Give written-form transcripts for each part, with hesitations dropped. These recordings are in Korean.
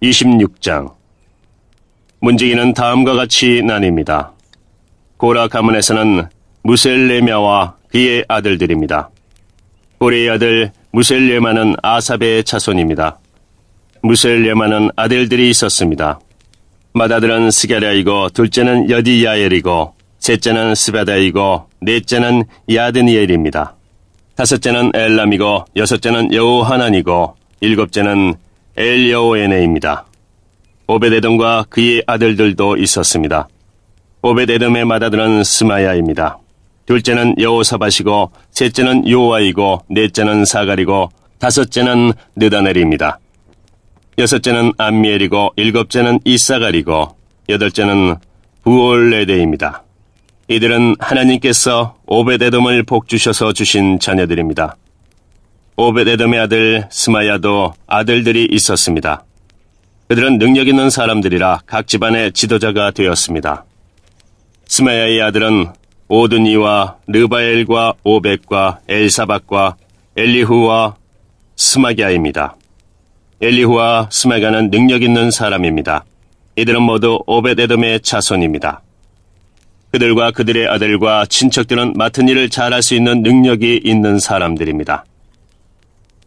26장. 문지기는 다음과 같이 나뉩니다. 고라 가문에서는 무셀레미아와 그의 아들들입니다. 고레의 아들 무셀레마는 아삽의 자손입니다. 무셀레마는 아들들이 있었습니다. 맏아들은 스가랴이고 둘째는 여디야엘이고 셋째는 스바다이고 넷째는 야드니엘입니다. 다섯째는 엘람이고 여섯째는 여호하난이고 일곱째는 엘여호에네입니다. 오벳에돔과 그의 아들들도 있었습니다. 오벳에돔의 맏아들은 스마야입니다. 둘째는 여호사밧이고 셋째는 요아이고 넷째는 사갈이고 다섯째는 느다넬입니다. 여섯째는 암미엘이고 일곱째는 이사갈이고 여덟째는 부올레데입니다. 이들은 하나님께서 오벳에돔을 복주셔서 주신 자녀들입니다. 오벳에돔의 아들 스마야도 아들들이 있었습니다. 그들은 능력 있는 사람들이라 각 집안의 지도자가 되었습니다. 스마야의 아들은 오드니와 르바엘과 오벳과 엘사박과 엘리후와 스마갸입니다. 엘리후와 스마갸는 능력 있는 사람입니다. 이들은 모두 오벳에돔의 자손입니다. 그들과 그들의 아들과 친척들은 맡은 일을 잘할 수 있는 능력이 있는 사람들입니다.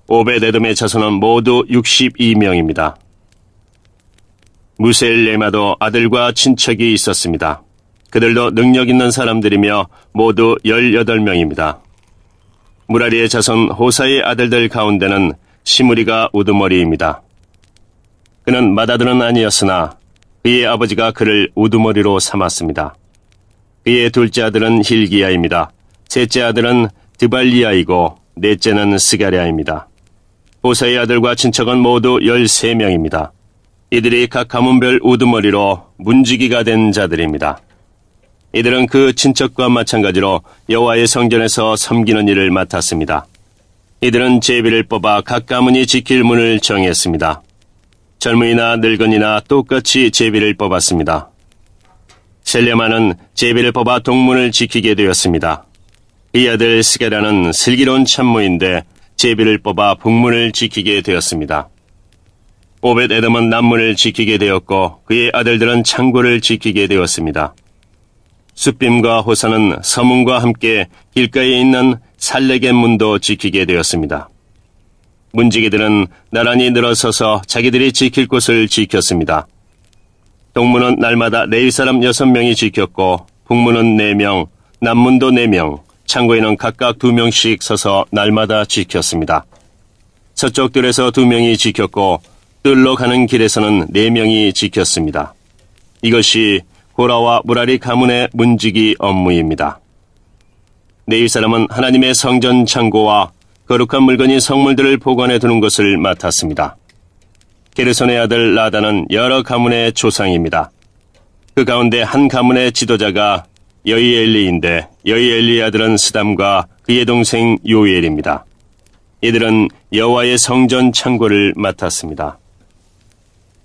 오벳에돔의 자손은 모두 62명입니다. 무셀레마도 아들과 친척이 있었습니다. 그들도 능력 있는 사람들이며 모두 18명입니다. 무라리의 자손 호사의 아들들 가운데는 시므리가 우두머리입니다. 그는 맏아들은 아니었으나 그의 아버지가 그를 우두머리로 삼았습니다. 그의 둘째 아들은 힐기야입니다. 셋째 아들은 드발리야이고 넷째는 스가랴입니다. 호사의 아들과 친척은 모두 13명입니다. 이들이 각 가문별 우두머리로 문지기가 된 자들입니다. 이들은 그 친척과 마찬가지로 여호와의 성전에서 섬기는 일을 맡았습니다. 이들은 제비를 뽑아 각 가문이 지킬 문을 정했습니다. 젊은이나 늙은이나 똑같이 제비를 뽑았습니다. 셀레마는 제비를 뽑아 동문을 지키게 되었습니다. 이 아들 스게라는 슬기로운 참모인데 제비를 뽑아 북문을 지키게 되었습니다. 오벳에돔은 남문을 지키게 되었고 그의 아들들은 창고를 지키게 되었습니다. 숫빔과 호사는 서문과 함께 길가에 있는 살레겐 문도 지키게 되었습니다. 문지기들은 나란히 늘어서서 자기들이 지킬 곳을 지켰습니다. 동문은 날마다 레위 사람 6명이 지켰고 북문은 4명, 남문도 4명, 창고에는 각각 2명씩 서서 날마다 지켰습니다. 서쪽 뜰에서 2명이 지켰고 뜰로 가는 길에서는 4명이 지켰습니다. 이것이 고라와 무라리 가문의 문지기 업무입니다. 레위 사람은 하나님의 성전 창고와 거룩한 물건인 성물들을 보관해 두는 것을 맡았습니다. 게르손의 아들 라단은 여러 가문의 조상입니다. 그 가운데 한 가문의 지도자가 여이엘리인데 여이엘리의 아들은 스담과 그의 동생 요엘입니다. 이들은 여호와의 성전 창고를 맡았습니다.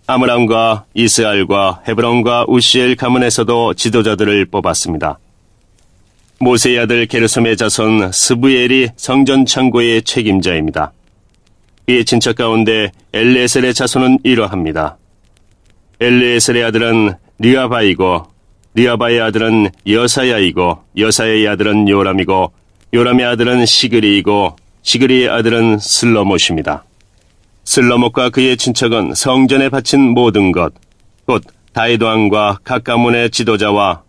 아므람과 이스알과 헤브론과 우시엘 가문에서도 지도자들을 뽑았습니다. 모세의 아들 게르솜의 자손 스부엘이 성전 창고의 책임자입니다. 그의 친척 가운데 엘레셀의 자손은 이러합니다. 엘레셀의 아들은 리아바이고 리아바의 아들은 여사야이고 여사야의 아들은 요람이고 요람의 아들은 시그리이고 시그리의 아들은 슬로못입니다. 슬로못과 그의 친척은 성전에 바친 모든 것, 곧 다윗 왕과 각 가문의 지도자와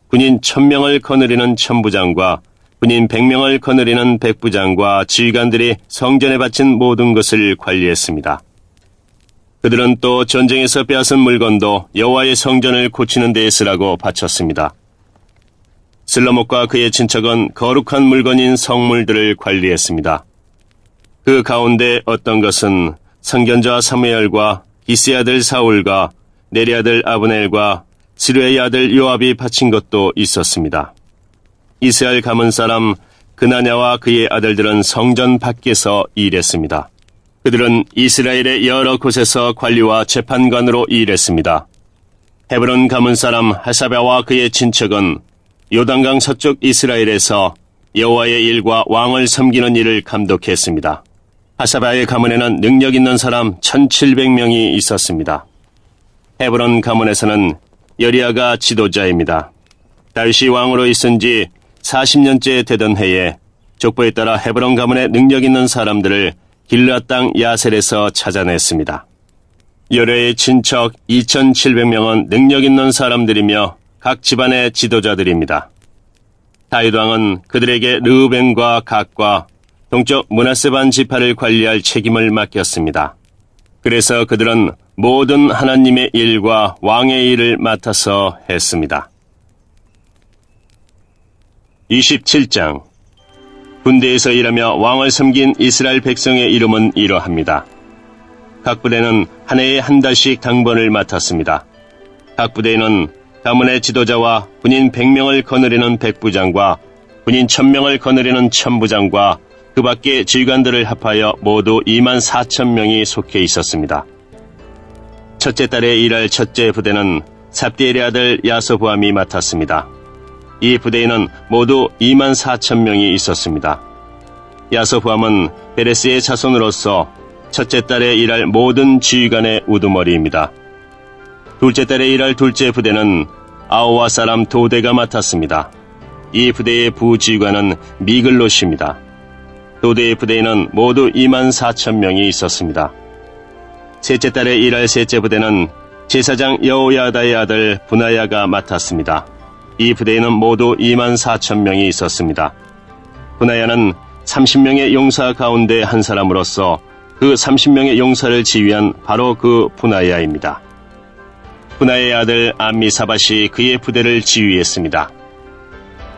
군인 1000명을 거느리는 천부장과 군인 100명을 거느리는 백부장과 지휘관들이 성전에 바친 모든 것을 관리했습니다. 그들은 또 전쟁에서 빼앗은 물건도 여호와의 성전을 고치는 데에 쓰라고 바쳤습니다. 슬로못과 그의 친척은 거룩한 물건인 성물들을 관리했습니다. 그 가운데 어떤 것은 선견자 사무엘과 기스의 아들 사울과 네리 아들 아브넬과 스루의 아들 요압이 바친 것도 있었습니다. 이스라엘 가문 사람 그나냐와 그의 아들들은 성전 밖에서 일했습니다. 그들은 이스라엘의 여러 곳에서 관리와 재판관으로 일했습니다. 헤브론 가문 사람 하사랴와 그의 친척은 요단강 서쪽 이스라엘에서 여호와의 일과 왕을 섬기는 일을 감독했습니다. 하사랴의 가문에는 능력 있는 사람 1700명이 있었습니다. 헤브론 가문에서는 여리야가 지도자입니다. 다윗이 왕으로 있은 지 40년째 되던 해에 족보에 따라 헤브론 가문의 능력 있는 사람들을 길르앗 땅 야셀에서 찾아냈습니다. 여리야의 친척 2,700명은 능력 있는 사람들이며 각 집안의 지도자들입니다. 다윗 왕은 그들에게 르우벤과 갓과 동쪽 므낫세 반 지파를 관리할 책임을 맡겼습니다. 그래서 그들은 모든 하나님의 일과 왕의 일을 맡아서 했습니다. 27장 군대에서 일하며 왕을 섬긴 이스라엘 백성의 이름은 이러합니다. 각 부대는 한 해에 한 달씩 당번을 맡았습니다. 각 부대에는 가문의 지도자와 군인 100명을 거느리는 백부장과 군인 1000명을 거느리는 천부장과 그 밖에 지휘관들을 합하여 모두 24,000명이 속해 있었습니다. 첫째 달에 일할 첫째 부대는 삽디엘의 아들 야소부암이 맡았습니다. 이 부대에는 모두 24,000명이 있었습니다. 야소부암은 베레스의 자손으로서 첫째 달에 일할 모든 지휘관의 우두머리입니다. 둘째 달에 일할 둘째 부대는 아오와 사람 도대가 맡았습니다. 이 부대의 부지휘관은 미글롯입니다. 도대의 부대에는 모두 24,000명이 있었습니다. 셋째 달에 일할 셋째 부대는 제사장 여호야다의 아들 분하야가 맡았습니다. 이 부대에는 모두 24,000명이 있었습니다. 분하야는 30명의 용사 가운데 한 사람으로서 그 30명의 용사를 지휘한 바로 그 분하야입니다. 분하야의 아들 암미사밧이 그의 부대를 지휘했습니다.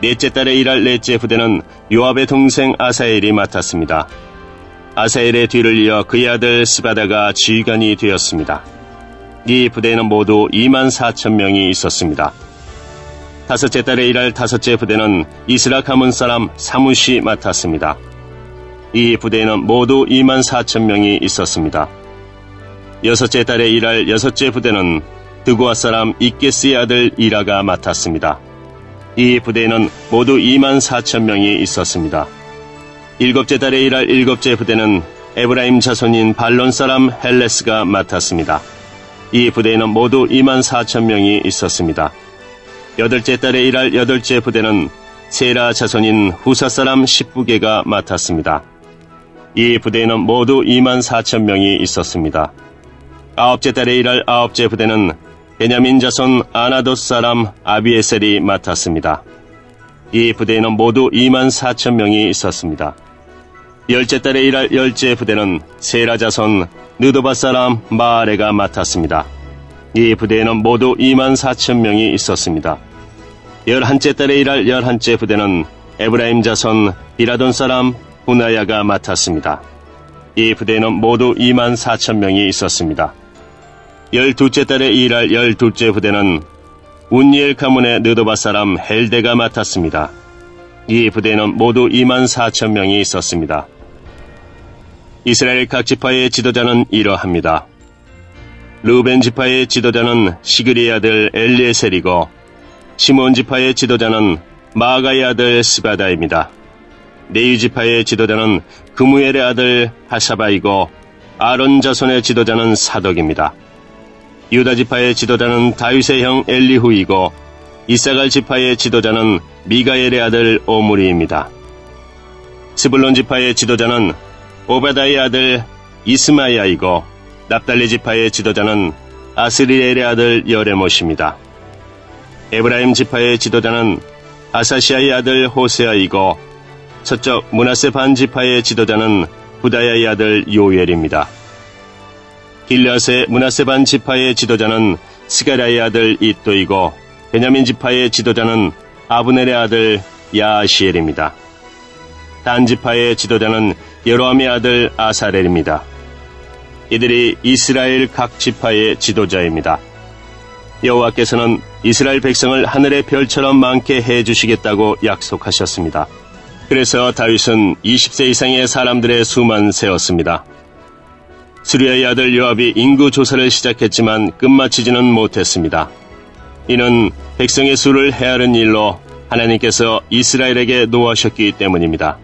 넷째 달에 일할 넷째 부대는 요압의 동생 아사엘이 맡았습니다. 아사엘의 뒤를 이어 그의 아들 스바다가 지휘관이 되었습니다. 이 부대에는 모두 24,000명이 있었습니다. 다섯째 달에 일할 다섯째 부대는 이스라 가문 사람 사무시 맡았습니다. 이 부대에는 모두 24,000명이 있었습니다. 여섯째 달에 일할 여섯째 부대는 드고아 사람 이게스의 아들 이라가 맡았습니다. 이 부대에는 모두 24,000명이 있었습니다. 일곱째 달에 일할 일곱째 부대는 에브라임 자손인 발론 사람 헬레스가 맡았습니다. 이 부대에는 모두 24,000명이 있었습니다. 여덟째 달에 일할 여덟째 부대는 세라 자손인 후사 사람 십부게가 맡았습니다. 이 부대에는 모두 24,000명이 있었습니다. 아홉째 달에 일할 아홉째 부대는 베냐민 자손 아나돗 사람 아비에셀이 맡았습니다. 이 부대에는 모두 24,000명이 있었습니다. 열째 달에 일할 열째 부대는 세라 자손 느도바 사람 마아레가 맡았습니다. 이 부대에는 모두 24,000명이 있었습니다. 열한째 달에 일할 열한째 부대는 에브라임 자손 비라돈 사람 후나야가 맡았습니다. 이 부대에는 모두 24,000명이 있었습니다. 열두째 달에 일할 열둘째 부대는 운니엘 가문의 느도바 사람 헬데가 맡았습니다. 이 부대에는 모두 24,000명이 있었습니다. 이스라엘 각 지파의 지도자는 이러합니다. 르우벤 지파의 지도자는 시그리의 아들 엘리에셀이고 시몬 지파의 지도자는 마아가의 아들 스바다입니다. 레위 지파의 지도자는 그무엘의 아들 하샤바이고 아론 자손의 지도자는 사독입니다. 유다 지파의 지도자는 다윗의 형 엘리후이고 이사갈 지파의 지도자는 미가엘의 아들 오므리입니다. 스불론 지파의 지도자는 오바다의 아들 이스마야이고 납달리 지파의 지도자는 아스리엘의 아들 여레못입니다. 에브라임 지파의 지도자는 아사시아의 아들 호세아이고 서쪽 므낫세 반 지파의 지도자는 부다야의 아들 요엘입니다. 길르앗의 므낫세 반 지파의 지도자는 스가랴의 아들 이또이고 베냐민 지파의 지도자는 아브넬의 아들 야아시엘입니다. 단 지파의 지도자는 여로함의 아들 아사렐입니다. 이들이 이스라엘 각 지파의 지도자입니다. 여호와께서는 이스라엘 백성을 하늘의 별처럼 많게 해주시겠다고 약속하셨습니다. 그래서 다윗은 20세 이상의 사람들의 수만 세웠습니다. 수리아의 아들 요압이 인구 조사를 시작했지만 끝마치지는 못했습니다. 이는 백성의 수를 헤아른 일로 하나님께서 이스라엘에게 노하셨기 때문입니다.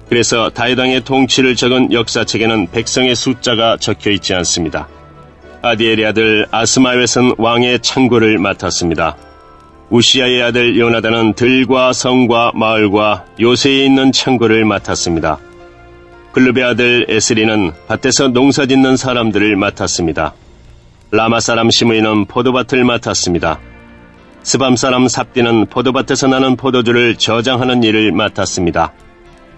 그래서 다윗 왕의 통치를 적은 역사책에는 백성의 숫자가 적혀 있지 않습니다. 아디엘의 아들 아스마웻은 왕의 창고를 맡았습니다. 우시야의 아들 요나단은 들과 성과 마을과 요새에 있는 창고를 맡았습니다. 글룹의 아들 에스리는 밭에서 농사짓는 사람들을 맡았습니다. 라마 사람 시므이는 포도밭을 맡았습니다. 스밤 사람 삽디는 포도밭에서 나는 포도주를 저장하는 일을 맡았습니다.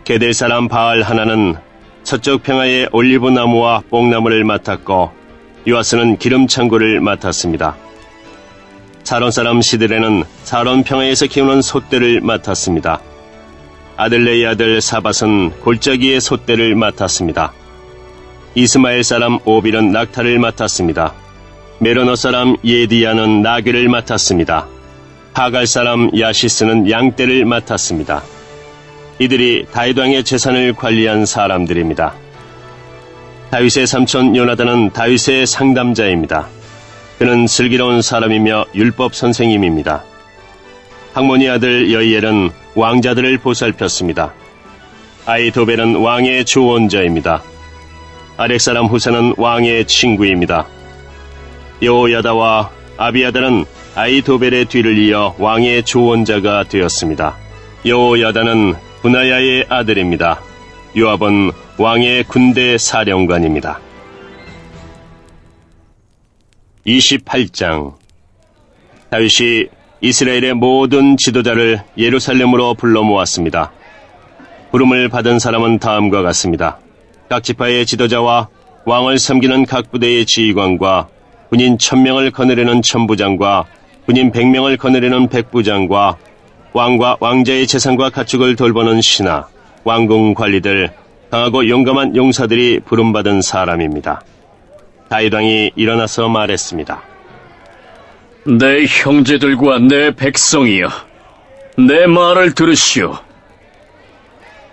게델 사람 바알 하나는 서쪽 평야의 올리브 나무와 뽕나무를 맡았고 요아스는 기름 창고를 맡았습니다. 사론 사람 시드레는 사론 평야에서 키우는 솥대를 맡았습니다. 아들레의 아들 사밧은 골짜기의 솥대를 맡았습니다. 이스마엘 사람 오빌은 낙타를 맡았습니다. 메로노 사람 예디야는 나귀를 맡았습니다. 하갈 사람 야시스는 양떼를 맡았습니다. 이들이 다윗 왕의 재산을 관리한 사람들입니다. 다윗의 삼촌 요나단은 다윗의 상담자입니다. 그는 슬기로운 사람이며 율법 선생님입니다. 학모니 아들 여이엘은 왕자들을 보살폈습니다. 아이도벨은 왕의 조언자입니다. 아렉 사람 후세는 왕의 친구입니다. 여호야다와 아비야다는 아이도벨의 뒤를 이어 왕의 조언자가 되었습니다. 여호야다는 분하야의 아들입니다. 요압은 왕의 군대 사령관입니다. 28장. 다윗이 이스라엘의 모든 지도자를 예루살렘으로 불러 모았습니다. 부름을 받은 사람은 다음과 같습니다. 각 지파의 지도자와 왕을 섬기는 각 부대의 지휘관과 군인 1000명을 거느리는 천부장과 군인 100명을 거느리는 백부장과 왕과 왕자의 재산과 가축을 돌보는 신하, 왕궁 관리들, 강하고 용감한 용사들이 부름받은 사람입니다. 다윗 왕이 일어나서 말했습니다. 내 형제들과 내 백성이여, 내 말을 들으시오.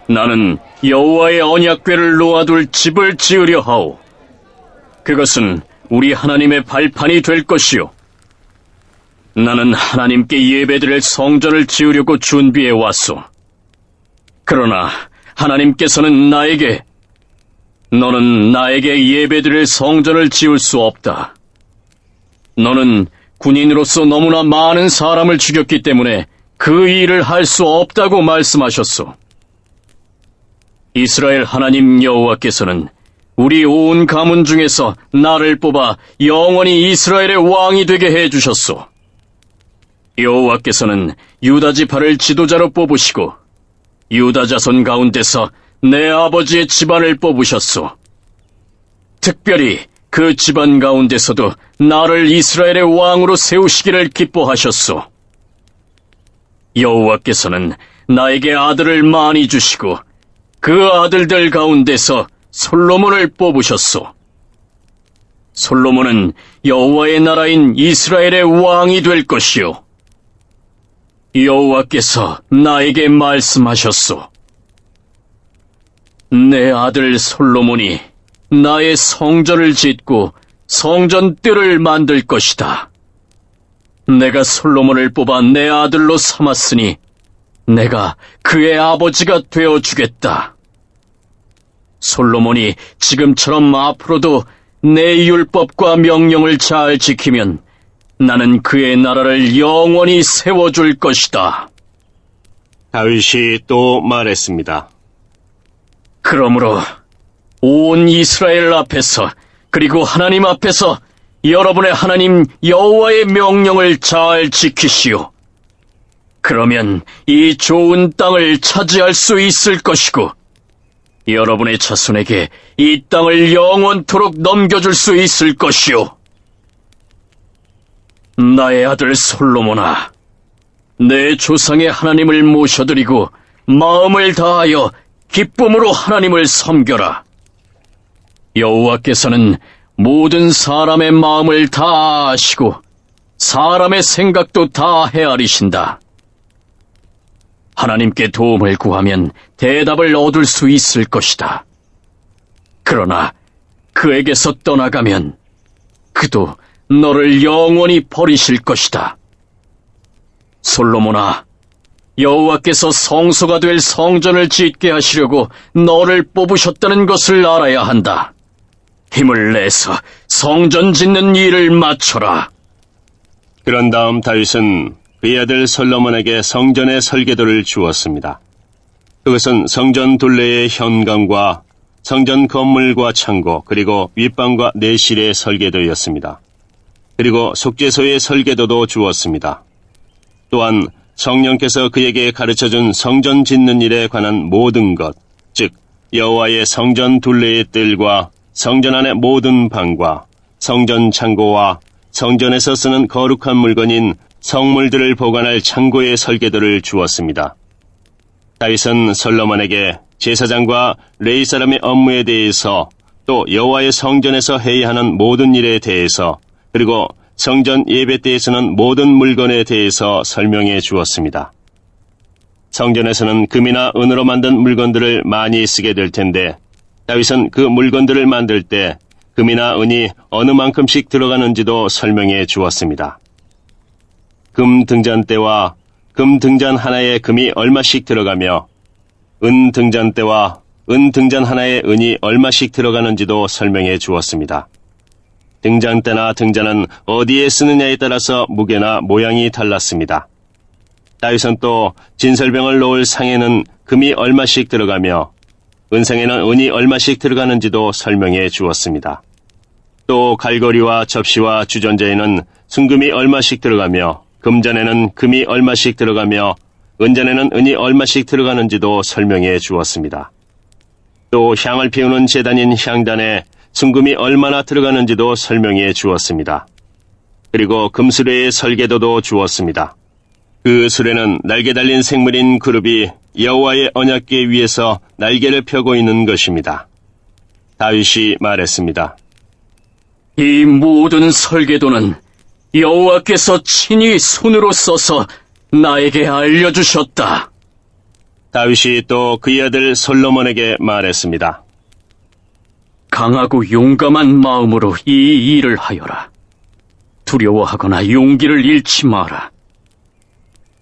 나는 여호와의 언약궤를 놓아둘 집을 지으려 하오. 그것은 우리 하나님의 발판이 될 것이오. 나는 하나님께 예배드릴 성전을 지으려고 준비해 왔소. 그러나 하나님께서는 나에게, 너는 나에게 예배드릴 성전을 지을 수 없다. 너는 군인으로서 너무나 많은 사람을 죽였기 때문에 그 일을 할 수 없다고 말씀하셨소. 이스라엘 하나님 여호와께서는 우리 온 가문 중에서 나를 뽑아 영원히 이스라엘의 왕이 되게 해주셨소. 여호와께서는 유다 지파를 지도자로 뽑으시고 유다 자손 가운데서 내 아버지의 집안을 뽑으셨소. 특별히 그 집안 가운데서도 나를 이스라엘의 왕으로 세우시기를 기뻐하셨소. 여호와께서는 나에게 아들을 많이 주시고 그 아들들 가운데서 솔로몬을 뽑으셨소. 솔로몬은 여호와의 나라인 이스라엘의 왕이 될 것이요. 여호와께서 나에게 말씀하셨소. 내 아들 솔로몬이 나의 성전을 짓고 성전 뜰을 만들 것이다. 내가 솔로몬을 뽑아 내 아들로 삼았으니 내가 그의 아버지가 되어주겠다. 솔로몬이 지금처럼 앞으로도 내 율법과 명령을 잘 지키면 나는 그의 나라를 영원히 세워줄 것이다. 다윗이 또 말했습니다. 그러므로 온 이스라엘 앞에서 그리고 하나님 앞에서 여러분의 하나님 여호와의 명령을 잘 지키시오. 그러면 이 좋은 땅을 차지할 수 있을 것이고 여러분의 자손에게 이 땅을 영원토록 넘겨줄 수 있을 것이오. 나의 아들 솔로몬아, 내 조상의 하나님을 모셔드리고 마음을 다하여 기쁨으로 하나님을 섬겨라. 여호와께서는 모든 사람의 마음을 다 아시고 사람의 생각도 다 헤아리신다. 하나님께 도움을 구하면 대답을 얻을 수 있을 것이다. 그러나 그에게서 떠나가면 그도 너를 영원히 버리실 것이다. 솔로몬아, 여호와께서 성소가 될 성전을 짓게 하시려고 너를 뽑으셨다는 것을 알아야 한다. 힘을 내서 성전 짓는 일을 마쳐라. 그런 다음 다윗은 그의 아들 솔로몬에게 성전의 설계도를 주었습니다. 그것은 성전 둘레의 현관과 성전 건물과 창고 그리고 윗방과 내실의 설계도였습니다. 그리고 속죄소의 설계도도 주었습니다. 또한 성령께서 그에게 가르쳐준 성전 짓는 일에 관한 모든 것, 즉 여호와의 성전 둘레의 뜰과 성전 안의 모든 방과 성전 창고와 성전에서 쓰는 거룩한 물건인 성물들을 보관할 창고의 설계도를 주었습니다. 다윗은 솔로몬에게 제사장과 레위 사람의 업무에 대해서 또 여호와의 성전에서 해야 하는 모든 일에 대해서 그리고 성전 예배 때에 쓰는 모든 물건에 대해서 설명해 주었습니다. 성전에서는 금이나 은으로 만든 물건들을 많이 쓰게 될 텐데 다윗은 그 물건들을 만들 때 금이나 은이 어느 만큼씩 들어가는지도 설명해 주었습니다. 금 등잔대와 금 등잔 하나에 금이 얼마씩 들어가며 은 등잔대와 은 등잔 하나에 은이 얼마씩 들어가는지도 설명해 주었습니다. 등잔대나 등잔은 어디에 쓰느냐에 따라서 무게나 모양이 달랐습니다. 다윗은 또 진설병을 놓을 상에는 금이 얼마씩 들어가며 은상에는 은이 얼마씩 들어가는지도 설명해 주었습니다. 또 갈고리와 접시와 주전자에는 순금이 얼마씩 들어가며 금잔에는 금이 얼마씩 들어가며 은잔에는 은이 얼마씩 들어가는지도 설명해 주었습니다. 또 향을 피우는 제단인 향단에 순금이 얼마나 들어가는지도 설명해 주었습니다. 그리고 금수레의 설계도도 주었습니다. 그 수레는 날개 달린 생물인 그룹이 여호와의 언약궤 위에서 날개를 펴고 있는 것입니다. 다윗이 말했습니다. 이 모든 설계도는 여호와께서 친히 손으로 써서 나에게 알려주셨다. 다윗이 또 그의 아들 솔로몬에게 말했습니다. 강하고 용감한 마음으로 이 일을 하여라. 두려워하거나 용기를 잃지 마라.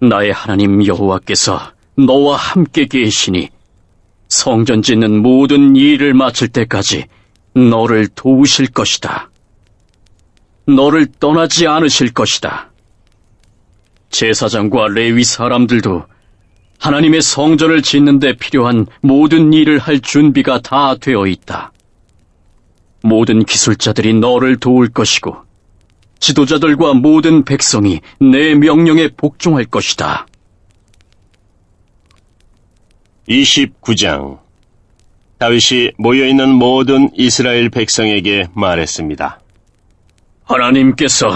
나의 하나님 여호와께서 너와 함께 계시니 성전 짓는 모든 일을 마칠 때까지 너를 도우실 것이다. 너를 떠나지 않으실 것이다. 제사장과 레위 사람들도 하나님의 성전을 짓는 데 필요한 모든 일을 할 준비가 다 되어 있다. 모든 기술자들이 너를 도울 것이고 지도자들과 모든 백성이 내 명령에 복종할 것이다. 29장 다윗이 모여있는 모든 이스라엘 백성에게 말했습니다. 하나님께서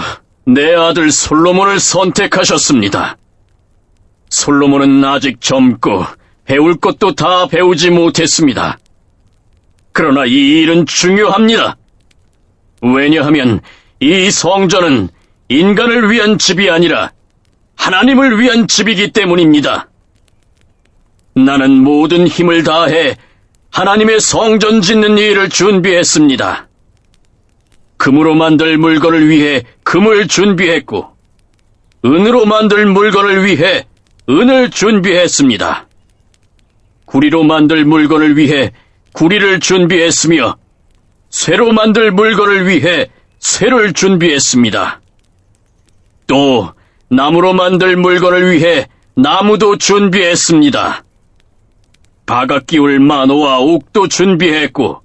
내 아들 솔로몬을 선택하셨습니다. 솔로몬은 아직 젊고 배울 것도 다 배우지 못했습니다. 그러나 이 일은 중요합니다. 왜냐하면 이 성전은 인간을 위한 집이 아니라 하나님을 위한 집이기 때문입니다. 나는 모든 힘을 다해 하나님의 성전 짓는 일을 준비했습니다. 금으로 만들 물건을 위해 금을 준비했고 은으로 만들 물건을 위해 은을 준비했습니다. 구리로 만들 물건을 위해 구리를 준비했으며 쇠로 만들 물건을 위해 쇠를 준비했습니다. 또 나무로 만들 물건을 위해 나무도 준비했습니다. 바각 끼울 마노와 옥도 준비했고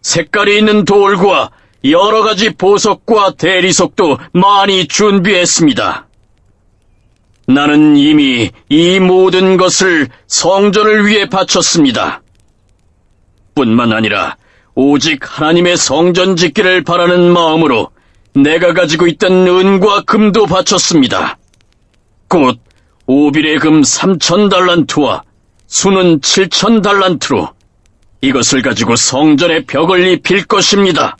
색깔이 있는 돌과 여러 가지 보석과 대리석도 많이 준비했습니다. 나는 이미 이 모든 것을 성전을 위해 바쳤습니다. 뿐만 아니라 오직 하나님의 성전 짓기를 바라는 마음으로 내가 가지고 있던 은과 금도 바쳤습니다. 곧 오빌의 금 3,000달란트와 수는 7,000달란트로 이것을 가지고 성전의 벽을 입힐 것입니다.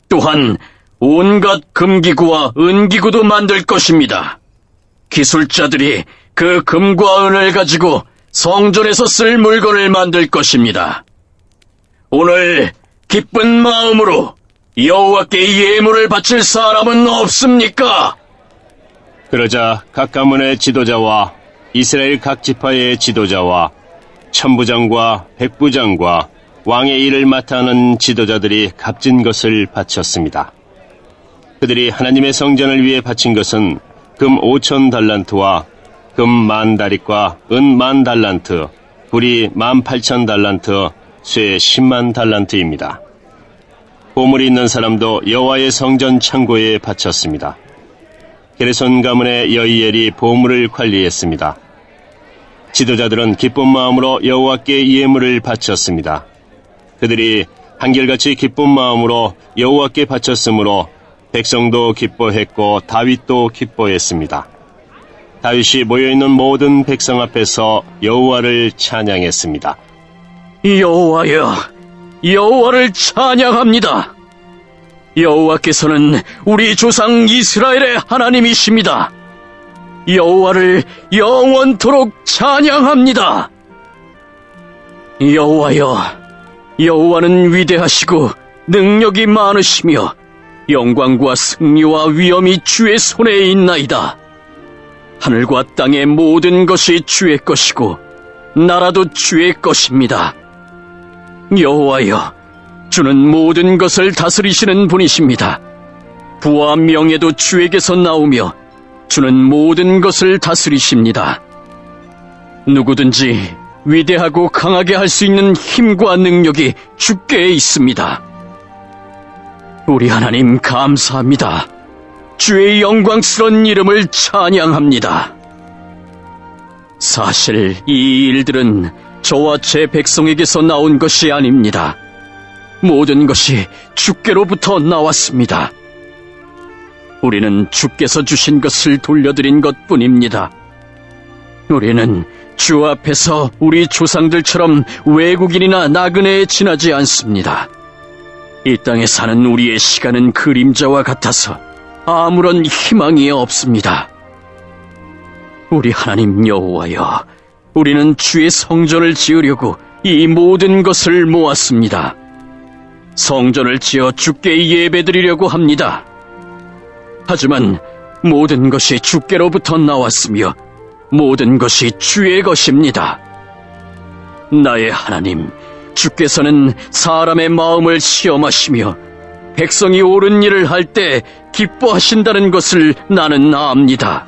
또한 온갖 금기구와 은기구도 만들 것입니다. 기술자들이 그 금과 은을 가지고 성전에서 쓸 물건을 만들 것입니다. 오늘 기쁜 마음으로 여호와께 예물을 바칠 사람은 없습니까? 그러자 각 가문의 지도자와 이스라엘 각 지파의 지도자와 천부장과 백부장과 왕의 일을 맡아 하는 지도자들이 값진 것을 바쳤습니다. 그들이 하나님의 성전을 위해 바친 것은 금 5,000달란트와 금 10,000다릿과 은 10,000달란트, 불이 18,000달란트, 쇠 100,000달란트입니다. 보물이 있는 사람도 여호와의 성전 창고에 바쳤습니다. 게르손 가문의 여이엘이 보물을 관리했습니다. 지도자들은 기쁜 마음으로 여호와께 예물을 바쳤습니다. 그들이 한결같이 기쁜 마음으로 여호와께 바쳤으므로 백성도 기뻐했고 다윗도 기뻐했습니다. 다윗이 모여있는 모든 백성 앞에서 여호와를 찬양했습니다. 여호와여, 여호와를 찬양합니다. 여호와께서는 우리 조상 이스라엘의 하나님이십니다. 여호와를 영원토록 찬양합니다. 여호와여, 여호와는 위대하시고 능력이 많으시며 영광과 승리와 위엄이 주의 손에 있나이다. 하늘과 땅의 모든 것이 주의 것이고 나라도 주의 것입니다. 여호와여, 주는 모든 것을 다스리시는 분이십니다. 부와 명예도 주에게서 나오며 주는 모든 것을 다스리십니다. 누구든지 위대하고 강하게 할 수 있는 힘과 능력이 주께 있습니다. 우리 하나님 감사합니다. 주의 영광스러운 이름을 찬양합니다. 사실 이 일들은 저와 제 백성에게서 나온 것이 아닙니다. 모든 것이 주께로부터 나왔습니다. 우리는 주께서 주신 것을 돌려드린 것뿐입니다. 우리는 주 앞에서 우리 조상들처럼 외국인이나 나그네에 지나지 않습니다. 이 땅에 사는 우리의 시간은 그림자와 같아서 아무런 희망이 없습니다. 우리 하나님 여호와여, 우리는 주의 성전을 지으려고 이 모든 것을 모았습니다. 성전을 지어 주께 예배드리려고 합니다. 하지만 모든 것이 주께로부터 나왔으며 모든 것이 주의 것입니다. 나의 하나님, 주께서는 사람의 마음을 시험하시며 백성이 옳은 일을 할 때 기뻐하신다는 것을 나는 압니다.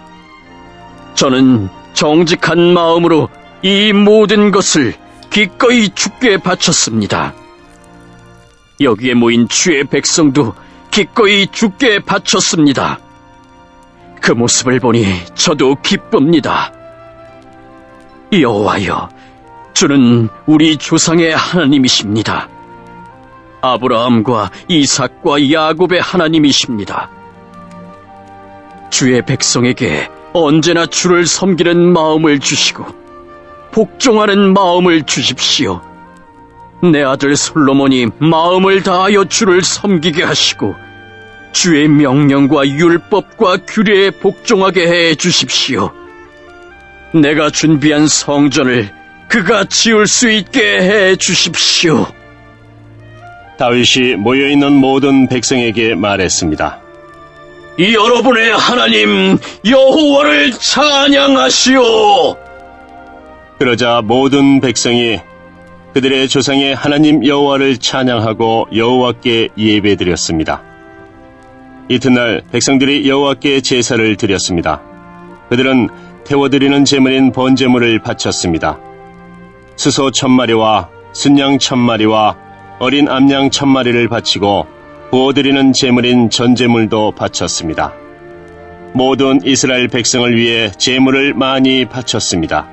저는 정직한 마음으로 이 모든 것을 기꺼이 주께 바쳤습니다. 여기에 모인 주의 백성도 기꺼이 주께 바쳤습니다. 그 모습을 보니 저도 기쁩니다. 여호와여, 주는 우리 조상의 하나님이십니다. 아브라함과 이삭과 야곱의 하나님이십니다. 주의 백성에게 언제나 주를 섬기는 마음을 주시고 복종하는 마음을 주십시오. 내 아들 솔로몬이 마음을 다하여 주를 섬기게 하시고 주의 명령과 율법과 규례에 복종하게 해 주십시오. 내가 준비한 성전을 그가 지을 수 있게 해 주십시오. 다윗이 모여있는 모든 백성에게 말했습니다. 여러분의 하나님 여호와를 찬양하시오. 그러자 모든 백성이 그들의 조상의 하나님 여호와를 찬양하고 여호와께 예배드렸습니다. 이튿날 백성들이 여호와께 제사를 드렸습니다. 그들은 태워드리는 제물인 번제물을 바쳤습니다. 수소 1,000마리와 순양 1,000마리와 어린 암양 1,000마리를 바치고 부어드리는 제물인 전제물도 바쳤습니다. 모든 이스라엘 백성을 위해 제물을 많이 바쳤습니다.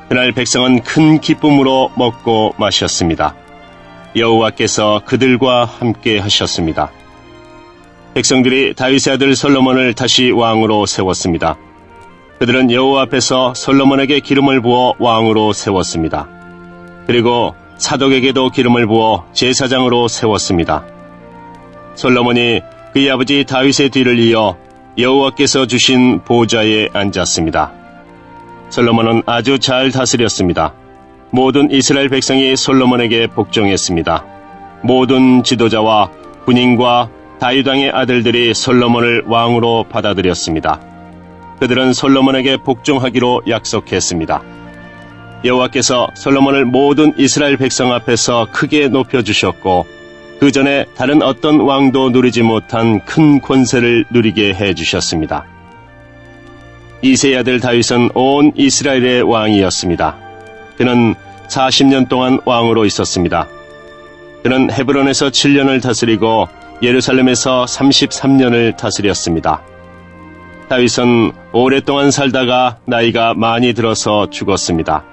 그날 백성은 큰 기쁨으로 먹고 마셨습니다. 여호와께서 그들과 함께 하셨습니다. 백성들이 다윗의 아들 솔로몬을 다시 왕으로 세웠습니다. 그들은 여호와 앞에서 솔로몬에게 기름을 부어 왕으로 세웠습니다. 그리고 사독에게도 기름을 부어 제사장으로 세웠습니다. 솔로몬이 그의 아버지 다윗의 뒤를 이어 여호와께서 주신 보좌에 앉았습니다. 솔로몬은 아주 잘 다스렸습니다. 모든 이스라엘 백성이 솔로몬에게 복종했습니다. 모든 지도자와 군인과 다윗 왕의 아들들이 솔로몬을 왕으로 받아들였습니다. 그들은 솔로몬에게 복종하기로 약속했습니다. 여호와께서 솔로몬을 모든 이스라엘 백성 앞에서 크게 높여주셨고 그 전에 다른 어떤 왕도 누리지 못한 큰 권세를 누리게 해주셨습니다. 이새의 아들 다윗은 온 이스라엘의 왕이었습니다. 그는 40년 동안 왕으로 있었습니다. 그는 헤브론에서 7년을 다스리고 예루살렘에서 33년을 다스렸습니다. 다윗은 오랫동안 살다가 나이가 많이 들어서 죽었습니다.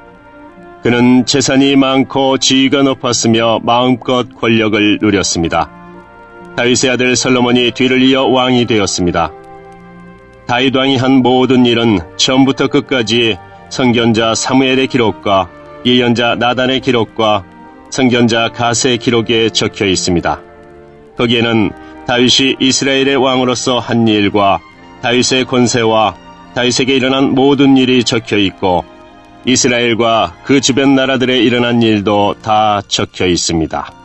그는 재산이 많고 지위가 높았으며 마음껏 권력을 누렸습니다. 다윗의 아들 솔로몬이 뒤를 이어 왕이 되었습니다. 다윗 왕이 한 모든 일은 처음부터 끝까지 선견자 사무엘의 기록과 예언자 나단의 기록과 선견자 가세의 기록에 적혀 있습니다. 거기에는 다윗이 이스라엘의 왕으로서 한 일과 다윗의 권세와 다윗에게 일어난 모든 일이 적혀 있고 이스라엘과 그 주변 나라들에 일어난 일도 다 적혀 있습니다.